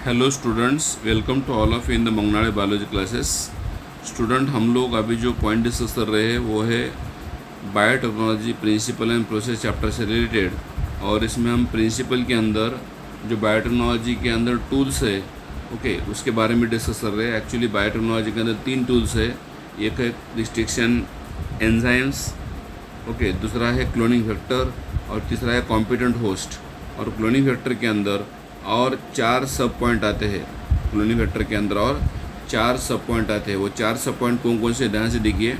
Hello students, welcome to all of in the Mangnade biology classes. Student, हम लोग अभी जो पॉइंट डिस्कस कर रहे हैं वो है biotechnology principle and process chapter से रिलेटेड। और इसमें हम प्रिंसिपल के अंदर जो बायोटेक्नोलॉजी के अंदर टूल्स है उसके बारे में डिस्कस कर रहे हैं। एक्चुअली बायोटेक्नोलॉजी के अंदर 3 टूल्स है। एक है रिस्ट्रिक्शन एंजाइम्स, दूसरा है क्लोनिंग फैक्टर और तीसरा है कॉम्पिटेंट होस्ट। और क्लोनिंग फैक्टर के अंदर और 4 सब पॉइंट आते हैं। क्लोनिंग फैक्टर के अंदर और 4 सब पॉइंट आते हैं। वो 4 सब पॉइंट कौन कौन से, ध्यान से देखिए।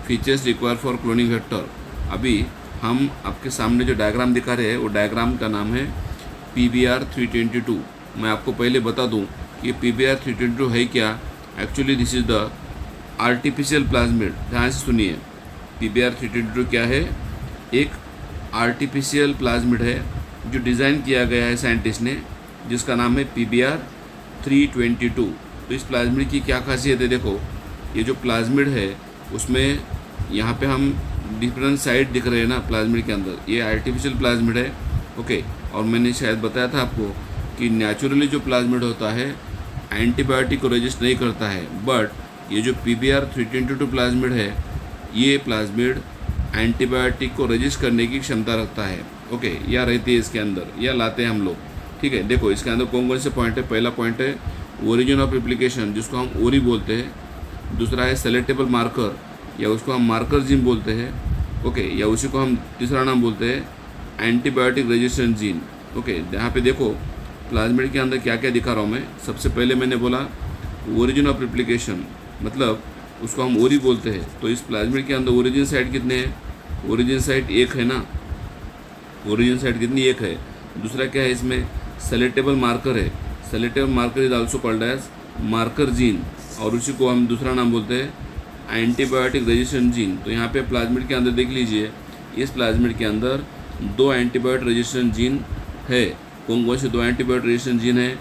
Features require for cloning factor. अभी हम आपके सामने जो डायग्राम दिखा रहे हैं वो डायग्राम का नाम है PBR 322। मैं आपको पहले बता दूं कि PBR 322 है क्या। Actually this is the artificial plasmid. ध्यान से सुनिए, PBR 322 क्या है। एक आर्टिफिशियल प्लाज्मिड है जो डिज़ाइन किया गया है साइंटिस्ट ने, जिसका नाम है PBR 322। तो इस प्लाज्मिड की क्या खासियत है, देखो। ये जो प्लाज्मिड है उसमें यहाँ पे हम डिफरेंट साइड दिख रहे हैं ना प्लाज्मिड के अंदर। ये आर्टिफिशियल प्लाज्मिड है। और मैंने शायद बताया था आपको कि नेचुरली जो प्लाज्मिड होता है एंटीबायोटिक को रेजिस्ट नहीं करता है। बट ये जो PBR 322 प्लाज्मिड है, ये प्लाज्मिड एंटीबायोटिक को रेजिस्ट करने की क्षमता रखता है। या रहती है इसके अंदर, या लाते हैं हम लोग। ठीक है, देखो इसके अंदर कौन कौन से पॉइंट है। पहला पॉइंट है ओरिजिन ऑफ एप्लीकेशन, जिसको हम ओरी बोलते हैं। दूसरा है सेलेक्टेबल मार्कर, या उसको हम मार्कर जीन बोलते हैं। या उसी को हम तीसरा नाम बोलते हैं एंटीबायोटिक रेजिस्टेंट जीन। यहाँ पे देखो प्लाज्मिड के अंदर क्या क्या दिखा रहा हूँ मैं। सबसे पहले मैंने बोला ओरिजिन ऑफ एप्लीकेशन, मतलब उसको हम ओरी बोलते हैं। तो इस प्लाज्मिड के अंदर ओरिजिन साइट कितने हैं? ओरिजिन साइट 1 है ना। ओरिजिन साइट कितनी? 1 है। दूसरा क्या है इसमें? सेलेक्टेबल मार्कर है। Selectable marker is also called as marker gene, और उसी को हम दूसरा नाम बोलते हैं एंटीबायोटिक रेजिस्टेंट जीन। तो यहाँ पे प्लाज्मिड के अंदर देख लीजिए, इस प्लाज्मिड के अंदर 2 एंटीबायोटिक रेजिस्टेंट जीन है। कौन कौन से 2 एंटीबायोटिक रेजिस्टेंट जीन है?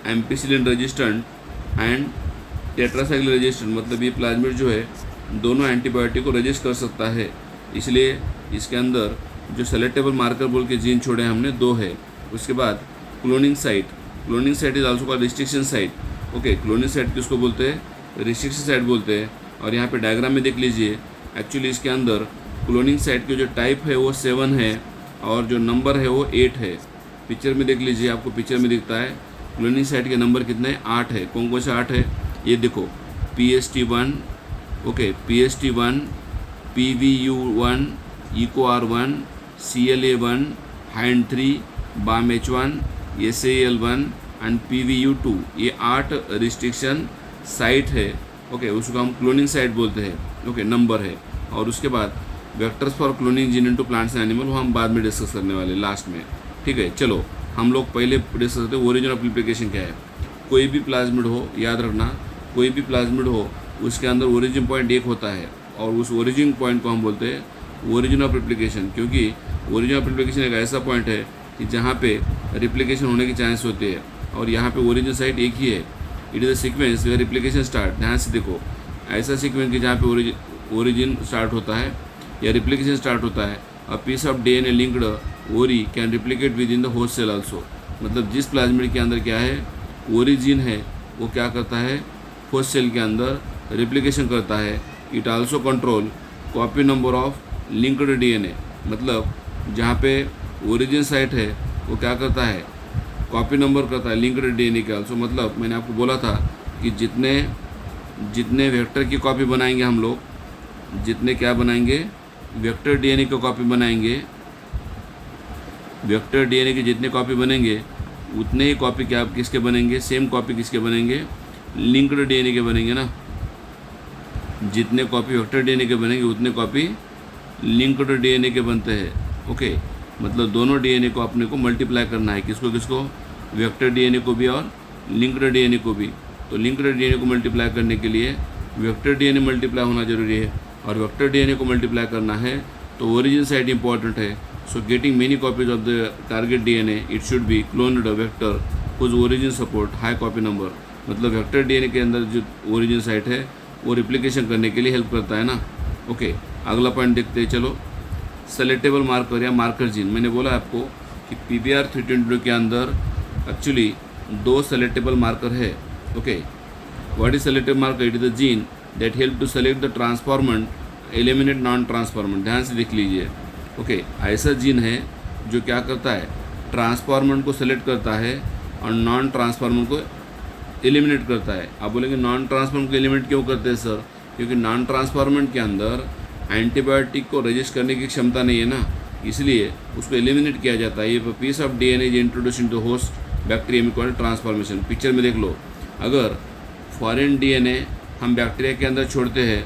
Ampicillin resistant and tetracycline resistant. मतलब ये प्लाज्मिड जो है दोनों एंटीबायोटिक को रेजिस्ट कर सकता है। इसलिए इसके अंदर जो सेलेक्टेबल मार्कर बोल के जीन छोड़े हमने 2 है। उसके बाद cloning site. Cloning site is also called restriction site. Cloning site किसको बोलते हैं? रिस्ट्रिक्शन साइट बोलते हैं। और यहाँ पे डायग्राम में देख लीजिए, एक्चुअली इसके अंदर क्लोनिंग साइट के जो टाइप है वो 7 है और जो नंबर है वो 8 है। पिक्चर में देख लीजिए, आपको पिक्चर में दिखता है क्लोनिंग साइट के नंबर कितने हैं? 8 है। कौन कौन से 8 है ये देखो। PST1, PST1, PVU1, EcoR1, CLA1, HAND3, BAMH1, SAL1 and PVU2। ये 8 रिस्ट्रिक्शन साइट है। उसको हम क्लोनिंग साइट बोलते हैं। नंबर है। और उसके बाद vectors for cloning gene into plants and animal, वो हम बाद में डिस्कस करने वाले लास्ट में। ठीक है, चलो हम लोग पहले डिस्कस करते हैं ओरिजिन ऑफ एप्लीकेशन क्या है। कोई भी प्लाज्मिड हो, याद रखना, कोई भी प्लाज्मिड हो उसके अंदर ओरिजिन पॉइंट 1 होता है, और उस ओरिजिन पॉइंट को हम बोलते हैं ओरिजिन ऑफ रेप्लिकेशन। क्योंकि ओरिजिन ऑफ रेप्लिकेशन एक ऐसा पॉइंट है कि जहाँ पे रेप्लिकेशन होने की चांस होती है, और यहाँ पे ओरिजिन साइट एक ही है। It is a sequence where replication start. ध्यान से देखो, ऐसा सीक्वेंस कि जहाँ पे ओरिजिन स्टार्ट होता है या रेप्लिकेशन स्टार्ट होता है। A piece of DNA linked ori can replicate within the host cell also. मतलब जिस प्लाज्मिड के अंदर क्या है, ओरिजिन है, वो क्या करता है, होस्ट सेल के अंदर रेप्लिकेशन करता है। It also control copy number of linked DNA। मतलब जहाँ पे ओरिजिन साइट है वो क्या करता है, कॉपी नंबर करता है लिंक्ड DNA के आल्सो। मतलब मैंने आपको बोला था कि जितने वेक्टर की कॉपी बनाएंगे हम लोग, जितने क्या बनाएंगे, वेक्टर DNA की कॉपी बनाएंगे। वेक्टर DNA की जितने कॉपी बनेंगे उतने ही कॉपी क्या किसके बनेंगे, सेम कॉपी किसके बनेंगे, लिंक्ड DNA के बनेंगे ना। जितने कॉपी वेक्टर DNA के बनेंगे उतने कॉपी लिंक्ड DNA के बनते हैं। मतलब दोनों DNA को अपने को मल्टीप्लाई करना है। किसको किसको? वेक्टर DNA को भी और लिंक्ड DNA को भी। तो लिंक्ड DNA को मल्टीप्लाई करने के लिए वेक्टर DNA मल्टीप्लाई होना जरूरी है, और वेक्टर DNA को मल्टीप्लाई करना है तो ओरिजिन साइट इंपॉर्टेंट है। So getting many copies of the target DNA, it should be cloned vector whose origin support high copy number. मतलब वेक्टर DNA के अंदर जो ओरिजिन साइट है वो रिप्लिकेशन करने के लिए हेल्प करता है ना। अगला पॉइंट देखते हैं, चलो। सेलेक्टेबल मार्कर या मार्कर जीन, मैंने बोला आपको कि PBR 322 के अंदर एक्चुअली दो सेलेक्टेबल मार्कर है। Okay, what is selectable marker? It is the gene that help to select the transformant, eliminate non transformant. ध्यान से देख लीजिए। ओके, ऐसा जीन है जो क्या करता है, ट्रांसफॉर्मेंट को सेलेक्ट करता है और नॉन ट्रांसफॉर्मेंट को एलिमिनेट करता है। आप बोलेंगे नॉन ट्रांसफॉर्मेंट को एलिमिनेट क्यों करते हैं सर? क्योंकि नॉन ट्रांसफॉर्मेंट के अंदर एंटीबायोटिक को रजिस्ट करने की क्षमता नहीं है ना, इसलिए उसको एलिमिनेट किया जाता है। ये piece of DNA is introduce into host bacterium called transformation. Picture में देख लो, अगर फॉरेन डीएनए हम बैक्टीरिया के अंदर छोड़ते हैं,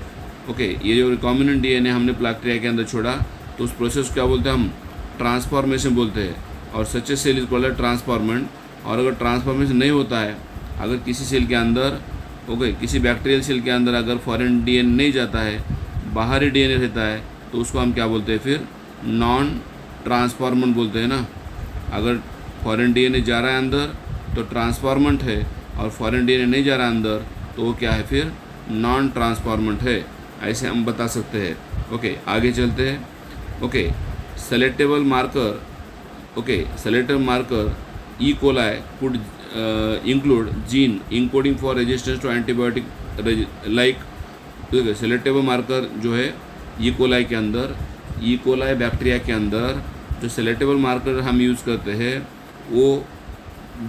ओके, ये जो रिकॉम्बिनेंट डीएनए हमने बैक्टीरिया के अंदर छोड़ा, तो उस प्रोसेस को क्या बोलते हैं हम? ट्रांसफॉर्मेशन बोलते हैं। और सच ए सेल इज कॉल्ड ट्रांसफॉर्मेंट। और अगर ट्रांसफॉर्मेशन नहीं होता है, अगर किसी सेल के अंदर, ओके, किसी बैक्टीरियल सेल के अंदर अगर फॉरेन डीएनए नहीं जाता है, बाहरी डीएनए रहता है, तो उसको हम क्या बोलते हैं फिर? नॉन ट्रांसफॉर्मेंट बोलते हैं ना। अगर फॉरेन डीएनए जा रहा है अंदर तो ट्रांसफॉर्मेंट है, और फॉरेन डीएनए नहीं जा रहा है अंदर तो वो क्या है फिर? नॉन ट्रांसफॉर्मेंट है। ऐसे हम बता सकते हैं। ओके, आगे चलते हैं। Okay, selectable marker, okay, selectable marker E coli could include gene encoding for resistance to antibiotic like. Selectable marker जो है ई कोलाई के अंदर, ई कोलाई बैक्टीरिया के अंदर जो सेलेक्टेबल मार्कर हम यूज़ करते हैं वो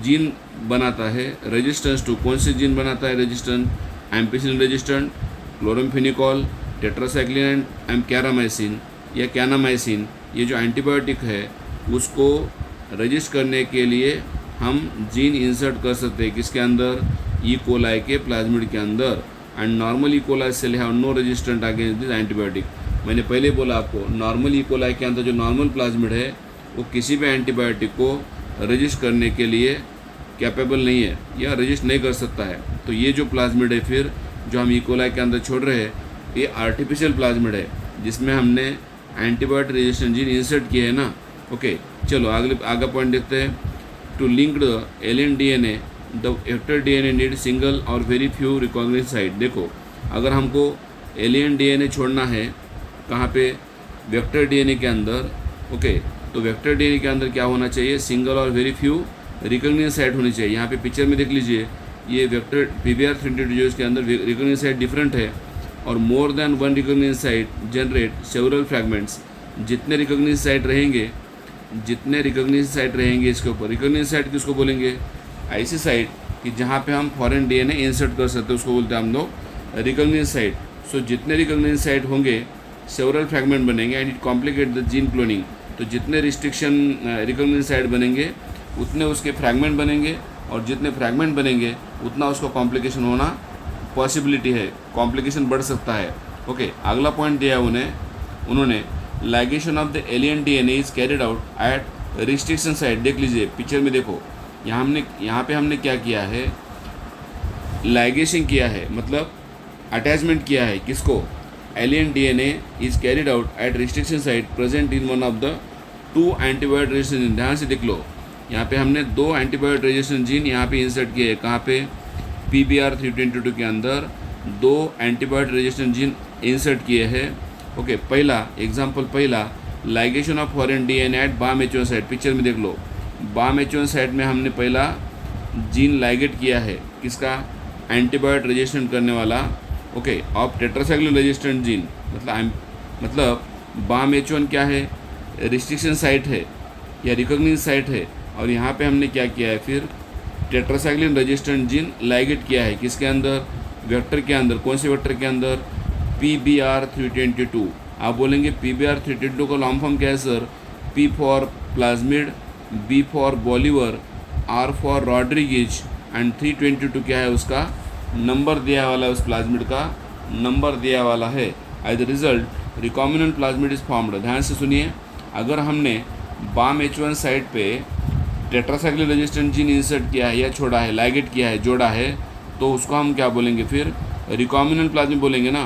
जीन बनाता है रेजिस्टेंस टू। कौन से जीन बनाता है resistant? Ampicillin resistant, chloramphenicol, tetracycline and kanamycin या कैनामाइसिन। ये जो एंटीबायोटिक है उसको रजिस्ट करने के लिए हम जीन इंसर्ट कर सकते हैं। किसके अंदर? ई कोलाई के प्लाज्मिड के अंदर। And normal E coli cell have no resistant against this antibiotic. मैंने पहले बोला आपको, नॉर्मल ई कोलाई के अंदर जो नॉर्मल प्लाज्मिड है वो किसी भी एंटीबायोटिक को रजिस्ट करने के लिए कैपेबल नहीं है या रजिस्ट नहीं कर सकता है। तो ये जो प्लाज्मिड है फिर जो हम ई कोलाई के अंदर छोड़ रहे हैं, ये आर्टिफिशियल प्लाज्मिड है जिसमें हमने एंटीबायोटिक रेजिस्टेंट जीन इंसर्ट किए हैं ना। ओके, चलो आगे पॉइंट देखते हैं। To link the alien DNA the vector DNA need single और वेरी फ्यू रिकॉग्निशन साइट। देखो, अगर हमको एलियन डीएनए छोड़ना है कहाँ पे? वेक्टर डीएनए के अंदर। ओके, तो वेक्टर डीएनए के अंदर क्या होना चाहिए? सिंगल और वेरी फ्यू रिकॉग्निशन साइट होनी चाहिए। यहाँ पे पिक्चर में देख लीजिए, ये वेक्टर PBR32 जो इसके अंदर रिकॉग्निशन साइट डिफरेंट है, और more than one recognition site generate several fragments. जितने रिकॉग्निशन साइट रहेंगे, जितने रिकॉग्निशन साइट रहेंगे इसके ऊपर, रिकॉग्निशन साइट किसको बोलेंगे? ऐसी साइट कि जहाँ पे हम फॉरेन डीएनए इंसर्ट कर सकते हैं उसको बोलते हैं हम लोग रिकॉग्निशन साइट। सो जितने रिकॉग्निशन साइट होंगे सेवरल फ्रैगमेंट बनेंगे and it complicate the gene cloning. तो जितने रिस्ट्रिक्शन रिकॉग्निशन साइट बनेंगे उतने उसके फ्रैगमेंट बनेंगे, और जितने फ्रैगमेंट बनेंगे उतना उसको कॉम्प्लिकेशन होना पॉसिबिलिटी है, कॉम्प्लिकेशन बढ़ सकता है। ओके, अगला पॉइंट दिया है उन्होंने ligation of the alien DNA is carried out at restriction site. देख लीजिए पिक्चर में, देखो यहाँ पे हमने क्या किया है? लाइगेशन किया है, मतलब अटैचमेंट किया है। किसको? Alien DNA is carried out at restriction site present in one of the two antibiotic resistant gene. ध्यान से देख लो, यहाँ पे हमने दो एंटीबायोटिक रेजिस्टेंट जीन यहाँ पे इंसर्ट किए हैं। कहाँ पे? PBR322 के अंदर दो एंटीबायोटिक रेजिस्टेंट जीन इंसर्ट किए हैं। ओके, पहला एग्जाम्पल, पहला ligation of foreign DNA at bam H1 site. Picture में देख लो, बाम H1 साइट में हमने पहला जीन लाइगेट किया है। किसका? एंटीबायोटिक रेजिस्टेंट करने वाला। Okay, of tetracycline resistant gene. मतलब बाम H1 क्या है? रिस्ट्रिक्शन साइट है या रिकॉग्निशन साइट है, और यहाँ पे हमने क्या किया है फिर? टेट्रासाइक्लिन रेजिस्टेंट जीन लाइगेट किया है। किसके अंदर? वेक्टर के अंदर। कौन से वेक्टर के अंदर? PBR322। आप बोलेंगे PBR322 का लॉन्ग फॉर्म क्या है sir? P for plasmid, B for Bolivar, R for Rodriguez and 322 क्या है? उसका नंबर दिया वाला है, उस प्लाज्मिड का नंबर दिया वाला है। As the result recombinant plasmid is formed. ध्यान से सुनिए, अगर हमने बाम H1 साइट पे टेट्रासाइक्लिन रेजिस्टेंट जीन इंसर्ट किया है या छोड़ा है, लाइगेट किया है, जोड़ा है, तो उसको हम क्या बोलेंगे फिर? रिकॉम्बिनेंट प्लाज्मिड बोलेंगे ना।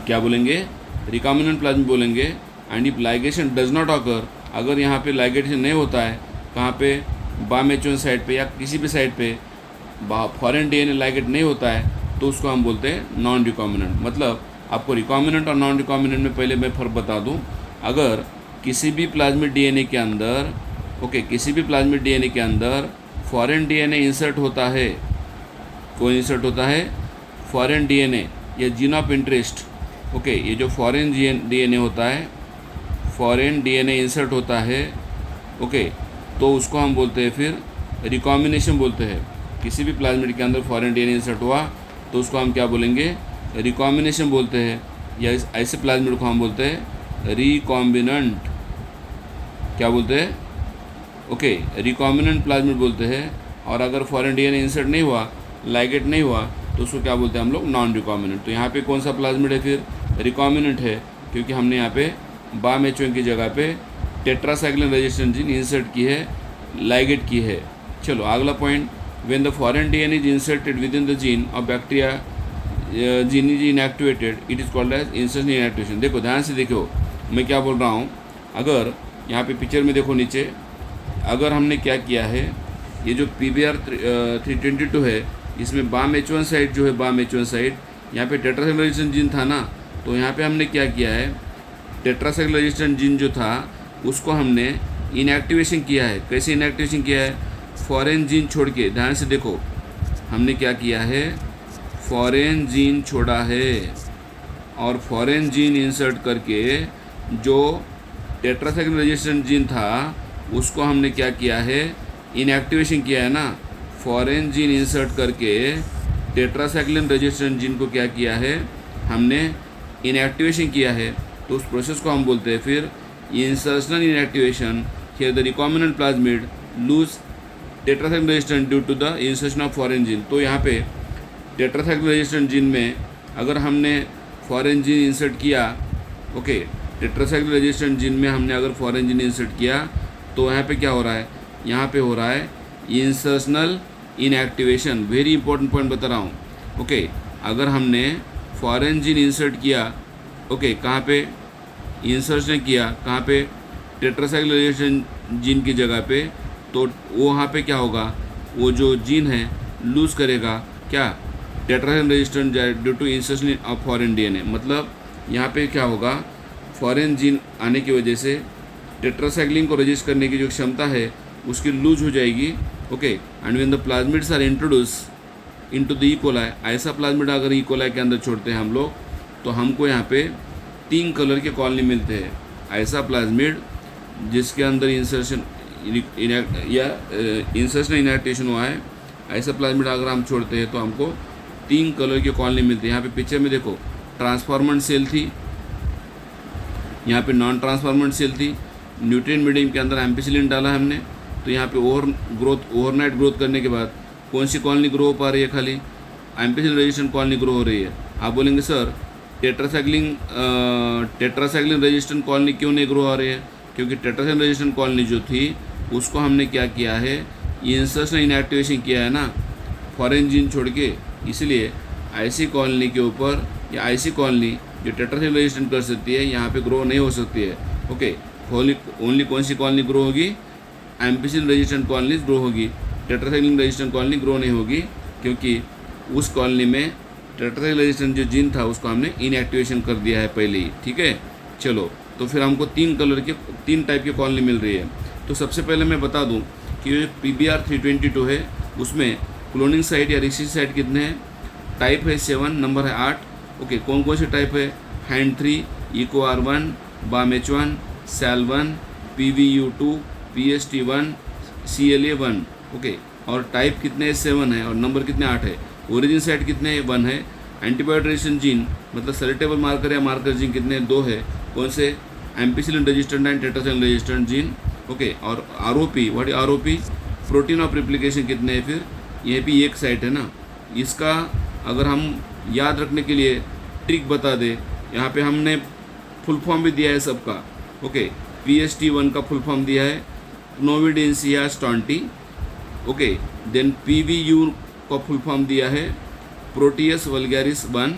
क्या बोलेंगे? रिकॉम्बिनेंट प्लाज्मिड बोलेंगे। And if ligation does not occur, अगर यहाँ पे लाइगेशन नहीं होता है, कहाँ पे? बाम H1 साइट पे या किसी भी साइट पे फॉरेन डीएनए लाइगेट नहीं होता है, तो उसको हम बोलते हैं नॉन रिकॉम्बिनेंट। मतलब आपको रिकॉम्बिनेंट और नॉन रिकॉम्बिनेंट में पहले मैं फ़र्क बता दूं। अगर किसी भी प्लाज्मिड डीएनए के अंदर, ओके, किसी भी प्लाज्मिड डीएनए के अंदर फॉरेन डीएनए इंसर्ट होता है, कौन इंसर्ट होता है? फॉरेन डीएनए या जीन ऑफ इंटरेस्ट। ओके, ये जो फॉरेन डीएनए होता है, फॉरेन डीएनए इंसर्ट होता है, ओके, तो उसको हम बोलते हैं फिर रिकॉम्बिनेशन बोलते हैं। किसी भी प्लाज्मिड के अंदर फॉरेन डीएनए इंसर्ट हुआ तो उसको हम क्या बोलेंगे? रिकॉम्बिनेशन बोलते हैं, या ऐसे प्लाज्मिड को हम बोलते हैं रिकॉम्बिनेंट। क्या बोलते हैं? ओके, रिकॉम्बिनेंट प्लाज्मिड बोलते हैं। और अगर फॉरेन डीएनए इंसर्ट नहीं हुआ, लाइगेट नहीं हुआ, तो उसको क्या बोलते हैं हम लोग? Non recombinant. तो यहाँ पे कौन सा प्लाज्मिड है फिर? रिकॉम्बिनेंट है, क्योंकि हमने यहाँ पे बामेचोन की जगह पे टेट्रासाइक्लिन रेजिस्टेंट जीन इंसर्ट की है, लाइगेट की है। चलो अगला point, when the foreign DNA is inserted within the gene of bacteria, gene is inactivated, it is called as insertion inactivation. देखो ध्यान से देखो मैं क्या बोल रहा हूँ। अगर यहाँ पे पिक्चर में देखो नीचे, अगर हमने क्या किया है, ये जो PBR 322 है, इसमें बामेचोन साइड जो है, बामेचोन साइड, यहाँ पे टेट्रासाइक्लिन रेजिस्टेंट जीन था ना, तो यहाँ पे हमने क्या किया है, टेट्रासाइक्लिन रेजिस्टेंट जीन जो था उसको हमने इनएक्टिवेशन किया है। कैसे इनएक्टिवेशन किया है? फॉरेन जीन छोड़ के। ध्यान से देखो, हमने क्या किया है, फॉरेन जीन छोड़ा है, और फॉरेन जीन इंसर्ट करके जो टेट्रासाइक्लिन रेजिस्टेंट जीन था उसको हमने क्या किया है, इनएक्टिवेशन किया है ना। फॉरेन जीन इंसर्ट करके टेट्रासाइक्लिन रेजिस्टेंट जीन को क्या किया है, हमने इनएक्टिवेशन किया है। तो उस प्रोसेस को हम बोलते हैं फिर insertional inactivation. Here the recombinant plasmid lose tetracycline resistant due to the insertion of foreign gene. तो यहाँ पे टेट्रासाइक्लिन रेजिस्टेंट जीन में अगर हमने फॉरेन जीन इंसर्ट किया, ओके, टेट्रासाइक्लिन रेजिस्टेंट जीन में हमने अगर फॉरेन जीन इंसर्ट किया, तो यहाँ पे क्या हो रहा है, यहाँ पे हो रहा है insertional inactivation. Very important point बता रहा हूँ। ओके, अगर हमने फॉरेन जीन इंसर्ट किया, ओके, कहाँ पे इंसर्शन किया, कहाँ पे? टेट्रासाइक्लिन रेजिस्टेंट जीन की जगह पे, तो वो वहाँ पे क्या होगा, वो जो जीन है लूज़ करेगा क्या, tetracycline resistant due to insertion of foreign DNA. मतलब यहाँ पे क्या होगा, फॉरेन जीन आने की वजह से टेट्रासाइक्लिन को रजिस्ट करने की जो क्षमता है उसकी लूज हो जाएगी। Okay, and when the plasmids are introduce into the E coli, ऐसा प्लाज्मिड अगर ई कोलाई के अंदर छोड़ते हैं हम लोग, तो हमको यहाँ पे 3 कलर के कॉलोनी मिलते हैं। ऐसा प्लाज्मिड जिसके अंदर इंसर्शन या इंसर्शन इनएक्टिवेशन हुआ है, ऐसा प्लाज्मिड अगर हम छोड़ते हैं तो हमको 3 कलर की कॉलोनी मिलती है। यहाँ पे पिक्चर में देखो, ट्रांसफॉर्मेंट सेल थी, यहाँ पे नॉन ट्रांसफॉर्मेंट सेल थी। न्यूट्रिएंट मीडियम के अंदर एम्पिसिलिन डाला हमने, तो यहाँ पे ओवरनाइट ग्रोथ करने के बाद कौन सी कॉलोनी ग्रो हो पा रही है? खाली एम्पिसिलिन रेजिस्टेंट कॉलोनी ग्रो हो रही है। आप बोलेंगे सर टेट्रासाइक्लिन रेजिस्टेंट कॉलोनी क्यों नहीं ग्रो हो रही है? क्योंकि टेट्रासाइक्लिन रेजिस्टेंट कॉलोनी जो थी उसको हमने क्या किया है, इंसर्शन इनएक्टिवेशन किया है ना, फॉरेन जीन छोड़ के। इसलिए ऐसी कॉलोनी के ऊपर या ऐसी कॉलोनी जो टेट्रासाइक्लिन रेजिस्टेंट कर सकती है, यहाँ पे ग्रो नहीं हो सकती है। ओके, ओनली कौन सी कॉलोनी ग्रो होगी? एम्पिसिलिन रेजिस्टेंट कॉलोनी ग्रो होगी। टेट्रासाइक्लिन रेजिस्टेंट कॉलोनी ग्रो नहीं होगी, क्योंकि उस कॉलोनी में टेट्रासाइक्लिन रेजिस्टेंट जो जीन था उसको हमने इनएक्टिवेशन कर दिया है पहले ही। ठीक है, चलो, तो फिर हमको 3 टाइप की कॉलोनी मिल रही है। तो सबसे पहले मैं बता दूं कि जो PBR 322 है उसमें क्लोनिंग साइट या रिसीव साइट कितने हैं? टाइप है 7, नंबर है 8। ओके, कौन कौन से टाइप है? Hand 3, EcoR1, BAMH1, SAL1, PVU2, PST1, CLA1। Okay, और टाइप कितने? 7 है, और नंबर कितने? 8 है। ओरिजिन साइट कितने हैं? 1 है। एंटीबायोटिक रेजिस्टेंट जीन मतलब सेलेक्टेबल मार्कर या मार्कर जीन कितने? 2 है। कौन से? Ampicillin resistant and tetracycline resistant gene. Okay, और ROP, what is ROP? Protein of replication कितने हैं? फिर ये भी एक साइट है ना। इसका अगर हम याद रखने के लिए ट्रिक बता दे, यहाँ पे हमने फुल फॉर्म भी दिया है सबका। ओके, PST1 का फुल फॉर्म दिया है नोविडेंसिया स्टॉन्टी। ओके, देन PVU का फुल फॉर्म दिया है प्रोटियस वल्गैरिस 1।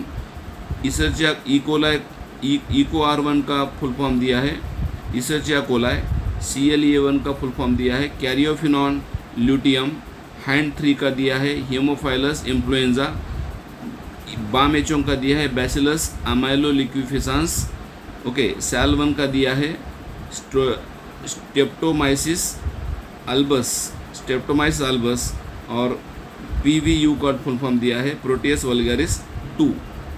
इसर्चिया EcoR1 का फुल फॉर्म दिया है इसर्चिया कोलाई। CLA1 का फुल फॉर्म दिया है कैरियोफिनॉन ल्यूटियम। हैंड 3 का दिया है हेमोफाइलस इन्फ्लुएंजा। BAMH1 का दिया है बैसिलस अमाइलोलिक्विफेसेंस। ओके, SAL1 का दिया है स्ट्रेप्टोमाइसिस अल्बस। स्ट्रेप्टोमाइसिस अल्बस, और PVU का फुल फॉर्म दिया है प्रोटियस वल्गारिस 2।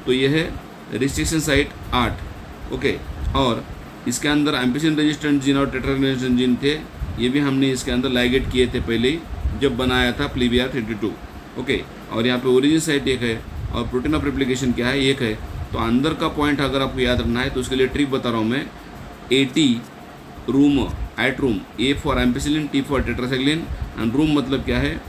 तो ये है रिस्ट्रिक्शन साइट 8। ओके, और इसके अंदर एम्पिसिलिन रेजिस्टेंट जीन और टेट्रासाइक्लिन रेजिस्टेंट जीन थे, ये भी हमने इसके अंदर लाइगेट किए थे पहले ही जब बनाया था PBR 32। ओके, और यहाँ पे ओरिजिन साइट एक है और प्रोटीन ऑफ रेप्लिकेशन क्या है, एक है। तो अंदर का पॉइंट अगर आपको याद रखना है तो उसके लिए ट्रिक बता रहा हूँ मैं। AT room, at room, A for ampicillin, T for tetracycline, and room मतलब क्या है,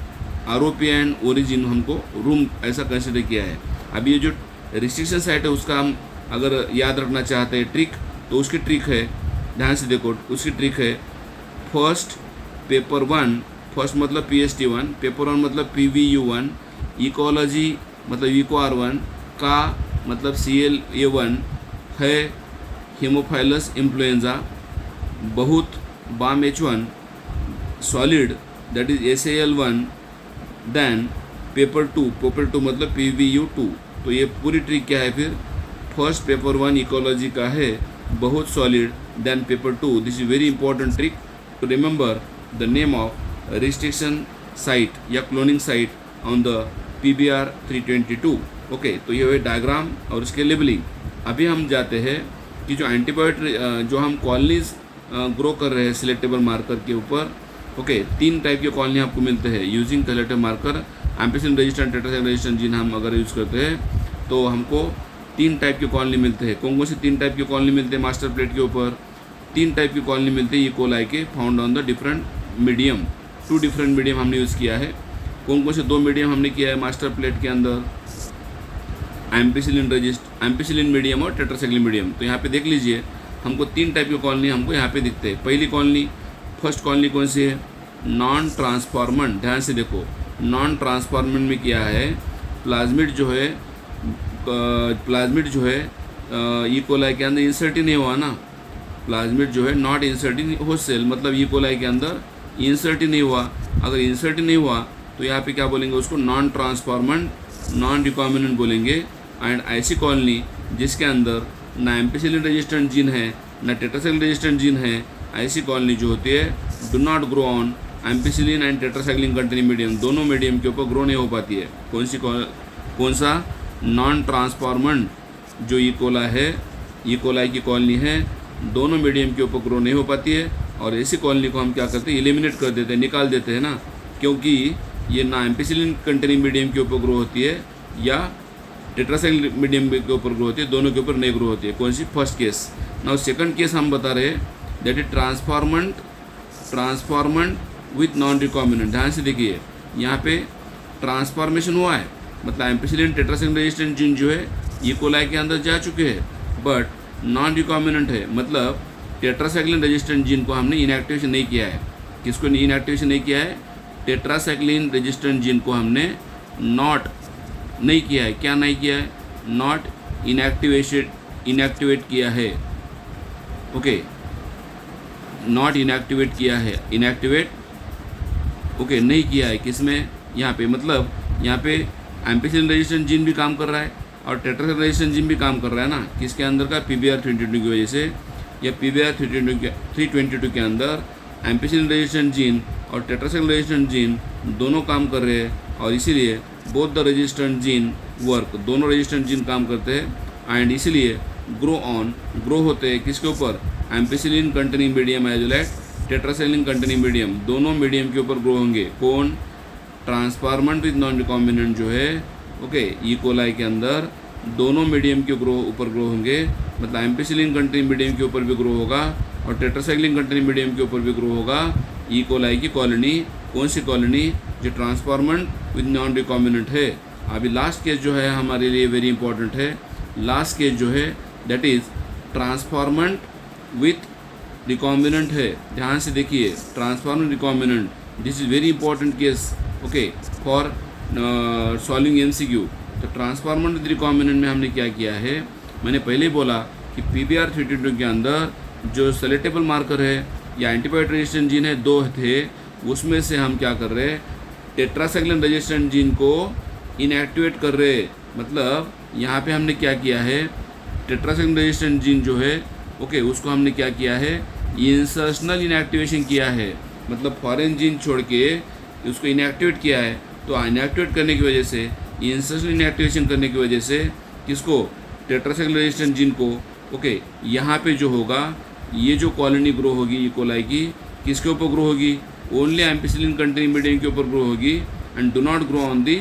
ROP एंड ओरिजिन हमको रूम ऐसा कंसिडर किया है। अभी ये जो रिस्ट्रिक्शन साइट है उसका हम अगर याद रखना चाहते हैं ट्रिक, तो उसकी ट्रिक है, ध्यान से देखो, उसकी ट्रिक है फर्स्ट पेपर 1, फर्स्ट मतलब PST1, पेपर 1 मतलब PVU1, इकोलॉजी मतलब EcoR1, का मतलब CLA1 है, हीमोफाइलस इन्फ्लुएंजा, बहुत bam H1, solid that is SAL1, then paper 2 मतलब PVU2। तो ये पूरी ट्रिक क्या है फिर, फर्स्ट पेपर 1 इकोलॉजी का है, बहुत solid, then paper 2। This is very important trick to remember the name of restriction site या cloning site on the PBR 322। Okay, तो ये है डायग्राम और इसके लेबलिंग। अभी हम जाते हैं कि जो एंटीबायोटिक जो हम कॉलोनीज ग्रो कर रहे हैं सिलेक्टेबल मार्कर के ऊपर। ओके, 3 टाइप के कॉलोनी आपको मिलते हैं using selectable marker. Ampicillin resistant, tetracycline resistant gene हम अगर यूज़ करते हैं तो हमको 3 टाइप के कॉलोनी मिलते हैं। कौन कौन से 3 टाइप के कॉलोनी मिलते हैं मास्टर प्लेट के ऊपर? 3 टाइप की कॉलोनी मिलते हैं इकोलाई के, found on the different medium. 2 different medium हमने यूज़ किया है। कौन कौन से 2 मीडियम हमने किया है मास्टर प्लेट के अंदर? एम्पिसिलिन मीडियम और टेट्रासाइक्लिन मीडियम। तो यहाँ पे देख लीजिए, हमको 3 टाइप के कॉलोनी हमको यहाँ पे दिखते हैं। पहली कॉलोनी, फर्स्ट कॉलोनी कौन सी है? Non transformant. ध्यान से देखो, नॉन ट्रांसफॉर्मेंट में क्या है, प्लाज्मिड जो है इकोलाई के अंदर इंसर्ट ही नहीं हुआ ना। प्लाज्मिड जो है not insert in host cell, मतलब इकोलाई के अंदर इंसर्ट ही नहीं हुआ। अगर इंसर्ट ही नहीं हुआ तो यहाँ पे क्या बोलेंगे उसको? नॉन ट्रांसफॉर्मेंट, नॉन रिकॉम्बिनेंट बोलेंगे। एंड ऐसी कॉलोनी जिसके अंदर ना एम्पिसिलिन रेजिस्टेंट जीन है ना टेट्रासाइक्लिन रेजिस्टेंट जीन है, ऐसी कॉलोनी जो होती है do not grow on ampicillin and tetracycline containing medium. दोनों मीडियम के ऊपर ग्रो नहीं हो पाती है। कौन सा? नॉन ट्रांसफॉर्मेंट जो इकोला है, इकोलाई की कॉलोनी है, दोनों मीडियम के ऊपर ग्रो नहीं हो पाती है। और ऐसी कॉलोनी को हम क्या करते हैं? एलिमिनेट कर देते हैं, निकाल देते हैं ना, क्योंकि ये ना एम्पिसिलिन कंटेनिंग मीडियम के ऊपर ग्रो होती है या टेट्रासाइक्लिन मीडियम के ऊपर ग्रो होती है, दोनों के ऊपर नहीं ग्रो होती है। कौन सी? First case. Now second case हम बता रहे हैं that is transformant with non recombinant. ध्यान से देखिए, यहाँ पे ट्रांसफॉर्मेशन हुआ है, मतलब एम्पिसिलिन टेट्रासाइक्लिन रेजिस्टेंट जीन जो है इकोलाई के अंदर जा चुके हैं, बट नॉन रिकॉम्बिनेंट है, मतलब टेट्रासाइक्लिन रेजिस्टेंट जीन को हमने इनएक्टिवेशन नहीं किया है। किसको इनएक्टिवेशन नहीं किया है? टेट्रासाइक्लिन रेजिस्टेंट जीन को हमने नॉट नहीं किया है। क्या नहीं किया है? नॉट इनएक्टिवेट किया है। ओके, नॉट इनएक्टिवेट किया है, इनएक्टिवेट ओके नहीं किया है। किसमें? यहाँ पे, मतलब यहाँ पे एम्पिसिलिन रेजिस्टेंट जीन भी काम कर रहा है और टेट्रासाइक्लिन रेजिस्टेंट जीन भी काम कर रहा है ना। किसके अंदर का? PBR 322 की वजह से, या PBR 322 के अंदर एम्पिसिलिन रेजिस्टेंट जीन और टेट्रासाइक्लिन रेजिस्टेंट जीन दोनों काम कर रहे हैं, और इसीलिए both the resistant gene work, दोनों रेजिस्टेंट जीन काम करते हैं एंड इसीलिए ग्रो होते हैं। किसके ऊपर? Ampicillin containing medium as well as tetracycline containing medium, दोनों मीडियम के ऊपर ग्रो होंगे। कौन? ट्रांसफॉर्मेंट विद नॉन रिकॉम्बिनेंट जो है, ओके, इकोलाई के अंदर दोनों मीडियम के ऊपर ग्रो होंगे, मतलब एम्पिसिलिन कंटेनिंग मीडियम के ऊपर भी ग्रो होगा और टेट्रासाइक्लिन कंटेनिंग मीडियम के ऊपर भी ग्रो होगा। इकोलाई की कॉलोनी, कौन सी कॉलोनी? जो ट्रांसफॉर्मेंट विद नॉन रिकॉम्बिनेंट है। अभी लास्ट केस जो है हमारे लिए वेरी इंपॉर्टेंट है। लास्ट केस जो है that is transformant with recombinant है। ध्यान से देखिए, transformant recombinant, this is very important case, okay, for solving MCQ। तो ट्रांसफॉर्मेंट विद रिकॉम्बिनेंट में हमने क्या किया है? मैंने पहले ही बोला कि PBR 322 के अंदर जो सेलेक्टेबल मार्कर है या एंटीबायोटिक रेजिस्टेंट जीन है 2 थे, उसमें से हम क्या कर रहे हैं? टेट्रासाइक्लिन रेजिस्टेंट जीन को इनएक्टिवेट कर रहे। मतलब यहाँ पे हमने क्या किया है? टेट्रासाइक्लिन रेजिस्टेंट जीन जो है, ओके, उसको हमने क्या किया है? इंसर्शनल इनएक्टिवेशन किया है, मतलब फॉरेन जीन छोड़ के उसको इनएक्टिवेट किया है, तो इनएक्टिवेट करने की वजह से, इंसर्शन इनएक्टिवेशन करने की वजह से किसको, टेट्रासाइक्लिन रेजिस्टेंट जीन को, ओके, यहाँ पे जो होगा, ये जो कॉलोनी ग्रो होगी ई कोलाई की, किसके ऊपर ग्रो होगी, ओनली एम्पिसिलिन कंटेनिंग मीडियम के ऊपर ग्रो होगी and do not grow on the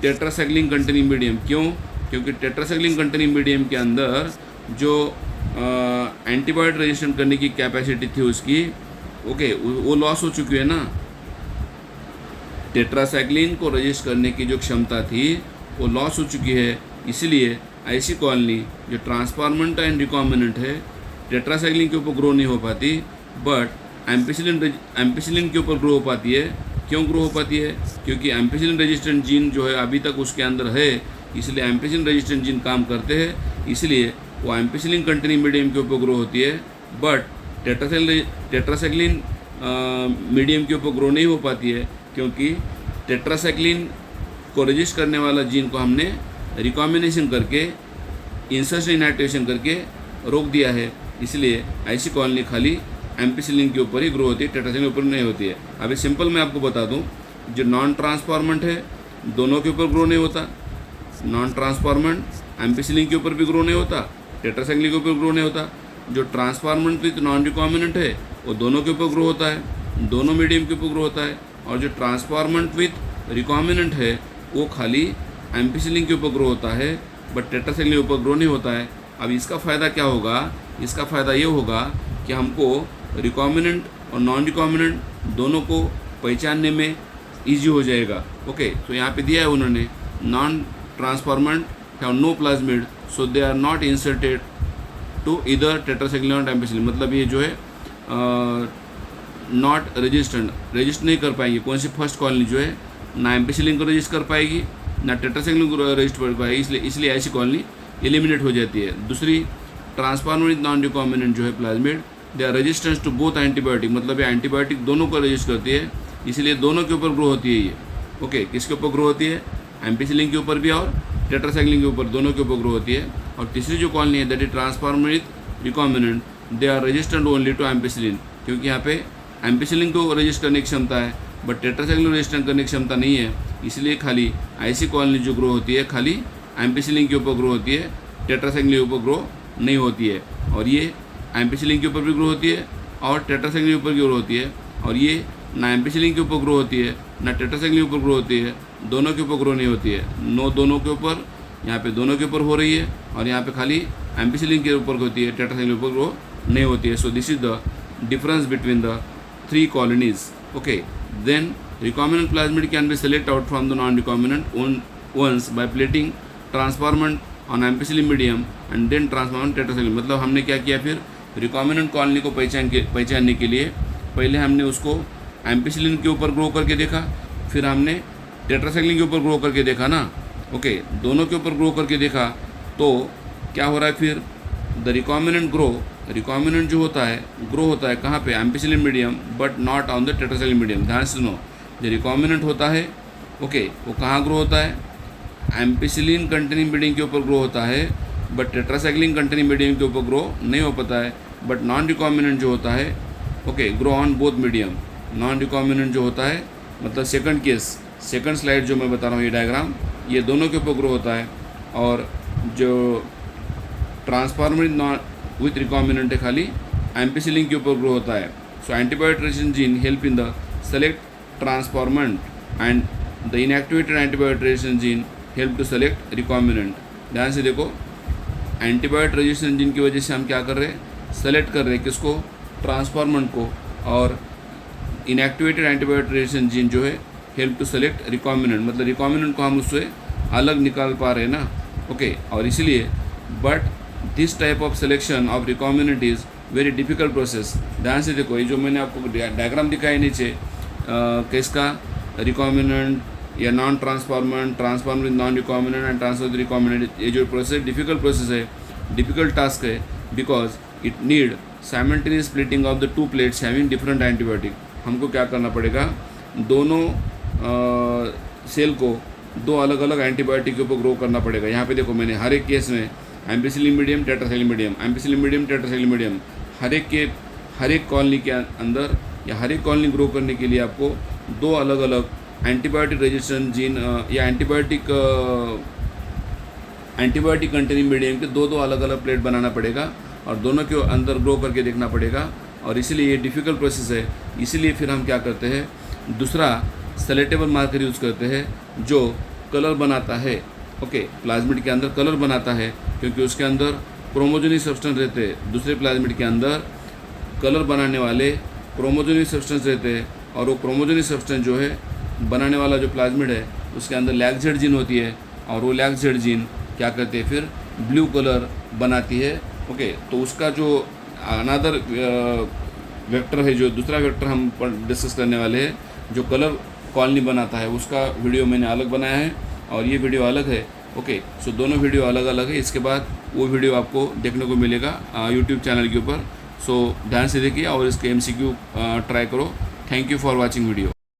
tetracycline containing medium. क्यों? क्योंकि टेट्रासाइक्लिन कंटेनिंग मीडियम के अंदर जो एंटीबायोटिक रेजिस्टेंट करने की कैपेसिटी थी उसकी, ओके, वो लॉस हो चुकी है ना। टेट्रासाइक्लिन को रजिस्ट करने की जो क्षमता थी वो लॉस हो चुकी है, इसलिए ऐसी कॉलोनी जो ट्रांसफॉर्मेंट एंड रिकॉम्बिनेंट है, टेट्रासाइक्लिन के ऊपर ग्रो नहीं हो पाती, बट एम्पिसिलिन के ऊपर ग्रो हो पाती है। क्यों ग्रो हो पाती है? क्योंकि एम्पिसिलिन रेजिस्टेंट जीन जो है अभी तक उसके अंदर है, इसलिए एम्पिसिलिन रेजिस्टेंट जीन काम करते हैं, इसलिए वो एम्पिसिलिन कंटेनिंग मीडियम के ऊपर ग्रो होती है, बट टेट्रासाइक्लिन मीडियम के ऊपर ग्रो नहीं हो पाती है, क्योंकि टेट्रासाइक्लिन को रजिस्ट करने वाला जीन को हमने रिकॉम्बिनेशन करके, इंसर्शन इनएक्टिवेशन करके रोक दिया है। इसलिए ऐसी कॉलोनी खाली एम्पिसिलिन के ऊपर ही ग्रो होती है, टेट्रासाइक्लिन के ऊपर नहीं होती है। अभी सिंपल मैं आपको बता दूं, जो नॉन ट्रांसफॉर्मेंट है दोनों के ऊपर ग्रो नहीं होता। नॉन ट्रांसफॉर्मेंट एम्पिसिलिन के ऊपर भी ग्रो नहीं होता, टेट्रासाइक्लिन के ऊपर ग्रो नहीं होता। जो ट्रांसफॉर्मेंट विथ नॉन रिकॉम्बिनेंट है वो दोनों के ऊपर ग्रो होता है, दोनों मीडियम के ऊपर ग्रो होता है। और जो ट्रांसफॉर्मेंट विथ रिकॉम्बिनेंट है वो खाली एम्पिसिलिन के ऊपर ग्रो होता है, बट टेट्रासाइक्लिन के ऊपर ग्रो नहीं होता है। अब इसका फ़ायदा क्या होगा? इसका फ़ायदा ये होगा कि हमको रिकॉम्बिनेंट और नॉन रिकॉम्बिनेंट दोनों को पहचानने में ईजी हो जाएगा। ओके, तो यहाँ पे दिया है उन्होंने, non transformant have no plasmid so they are not inserted to इधर टेट्रासाइक्लिन और एम्पिसिलिन। मतलब ये जो है नॉट रजिस्ट नहीं कर पाएंगी। कौन सी फर्स्ट कॉलोनी जो है ना एम्पिसिलिन को रजिस्ट कर पाएगी ना टेट्रासाइक्लिन को रजिस्ट कर पाएगी, इसलिए ऐसी कॉलोनी एलिमिनेट हो जाती है। दूसरी, ट्रांसफॉर्मेंट नॉन रिकॉम्बिनेंट जो है plasmid, they are resistance to both antibiotic, मतलब ये एंटीबायोटिक दोनों को रजिस्ट करती है, इसलिए दोनों के ऊपर ग्रो होती है ये। ओके, किसके ऊपर ग्रो होती है? एम्पिसिलिन के ऊपर भी और टेट्रासाइक्लिन के ऊपर, दोनों के ऊपर ग्रो होती है। और तीसरी जो कॉलोनी है that is transformant recombinant, they are resistant only to ampicillin, क्योंकि यहाँ पे एम्पिसिलिन को रजिस्ट करने की क्षमता है बट टेट्रासाइक्लिन रजिस्टेंट करने की क्षमता नहीं है, इसलिए खाली ऐसी कॉलोनी जो ग्रो होती है खाली एम्पिसिलिन के ऊपर ग्रो होती है, टेट्रासाइक्लिन के ऊपर ग्रो नहीं होती है। और ये एम्पिसिलिन के ऊपर भी ग्रो होती है और टेट्रासाइक्लिन के ऊपर भी ग्रो होती है, और ये ना एम्पिसिलिन के ऊपर ग्रो होती है ना टेट्रासाइक्लिन के ऊपर ग्रो होती है, दोनों के ऊपर ग्रो नहीं होती है। नो, दोनों के ऊपर, यहाँ पे दोनों के ऊपर हो रही है, और यहाँ पे खाली एम्पिसिलिन के ऊपर होती है, टेट्रासाइक्लिन के ऊपर ग्रो नहीं होती है। So this is the difference between the three colonies. Okay, then recombinant plasmid can be selected out from the non-recombinant ones by plating transformant on ampicillin medium and then transformant tetracycline। मतलब हमने क्या किया फिर? Recombinant colony को पहचानने के लिए पहले हमने उसको एम्पिसिलिन के ऊपर ग्रो करके देखा, फिर हमने टेट्रासाइक्लिन के ऊपर ग्रो करके देखा ना। ओके, दोनों के ऊपर ग्रो करके देखा, तो क्या हो रहा है फिर? द रिकॉम्बिनेंट रिकॉम्बिनेंट जो होता है ग्रो होता है कहाँ पे? Ampicillin medium, but not on the tetracycline medium. ध्यान से सुनो, जो रिकॉम्बिनेंट होता है, ओके, वो कहाँ ग्रो होता है? एम्पिसिलिन कंटेनिंग मीडियम के ऊपर ग्रो होता है, बट टेट्रासाइक्लिन कंटेनिंग मीडियम के ऊपर ग्रो नहीं हो पाता है। बट नॉन रिकॉम्बिनेंट जो होता है, okay, grow on both medium. Non recombinant जो होता है, मतलब सेकंड केस, सेकंड स्लाइड जो मैं बता रहा हूँ ये डायग्राम, ये दोनों के ऊपर ग्रो होता है। और जो ट्रांसफॉर्मेट विथ रिकॉम्बिनेंट है खाली एम्पिसिलिन के ऊपर ग्रो होता है। So antibiotic resistant gene help in the select transformant and the inactivated antibiotic resistant gene help to select recombinant. ध्यान से देखो, एंटीबायोटिक रेजिस्टेंट जीन की वजह से हम क्या कर रहे हैं? सेलेक्ट कर रहे हैं किसको? ट्रांसफॉर्मेंट को। और इनएक्टिवेटेड एंटीबायोटिक रेजिस्टेंट जीन जो है हेल्प टू सेलेक्ट रिकॉम्बिनेंट, मतलब रिकॉम्बिनेंट को हम उससे अलग निकाल पा रहे हैं ना। ओके, और इसलिए but this type of selection of recombinant is very difficult process. ध्यान से देखो, ये जो मैंने आपको डायग्राम दिखाया नीचे, किसका? रिकॉम्बिनेंट या non transformant, transformant non recombinant and transformant recombinant, ये जो प्रोसेस डिफिकल्ट प्रोसेस है, डिफिकल्ट टास्क है, because it need simultaneous splitting of the two plates having different antibiotic. हमको क्या करना पड़ेगा? दोनों सेल को दो अलग अलग एंटीबायोटिक के ऊपर ग्रो करना पड़ेगा। यहाँ पे देखो, मैंने हर एक केस में ampicillin medium, tetracycline medium, ampicillin medium, tetracycline medium, हर एक कॉलोनी के अंदर या हर एक कॉलोनी ग्रो करने के लिए आपको दो अलग अलग एंटीबायोटिक रेजिस्टेंट जीन या एंटीबायोटिक कंटेनिंग मीडियम के दो अलग अलग प्लेट बनाना पड़ेगा और दोनों के अंदर ग्रो करके देखना पड़ेगा, और इसीलिए ये डिफ़िकल्ट प्रोसेस है। इसीलिए फिर हम क्या करते हैं, दूसरा सेलेक्टेबल मार्कर यूज़ करते हैं जो कलर बनाता है। ओके, प्लाज्मिड के अंदर कलर बनाता है क्योंकि उसके अंदर क्रोमोजेनिक सब्सटेंस रहते हैं। दूसरे प्लाज्मिड के अंदर कलर बनाने वाले क्रोमोजेनिक सब्सटेंस रहते हैं, और वो क्रोमोजेनिक सब्सटेंस जो है बनाने वाला जो प्लाज्मिड है उसके अंदर लैक्जेड जीन होती है, और वो लैक्जेड जीन क्या करते हैं, फिर ब्लू कलर बनाती है। ओके, तो उसका जो अनदर वेक्टर है, जो दूसरा वेक्टर हम डिस्कस करने वाले हैं, जो कलर कॉलोनी बनाता है, उसका वीडियो मैंने अलग बनाया है और ये वीडियो अलग है। ओके, सो दोनों वीडियो अलग अलग है। इसके बाद वो वीडियो आपको देखने को मिलेगा यूट्यूब चैनल के ऊपर। सो ध्यान से देखिए और इसके MCQ ट्राई करो। Thank you for watching video.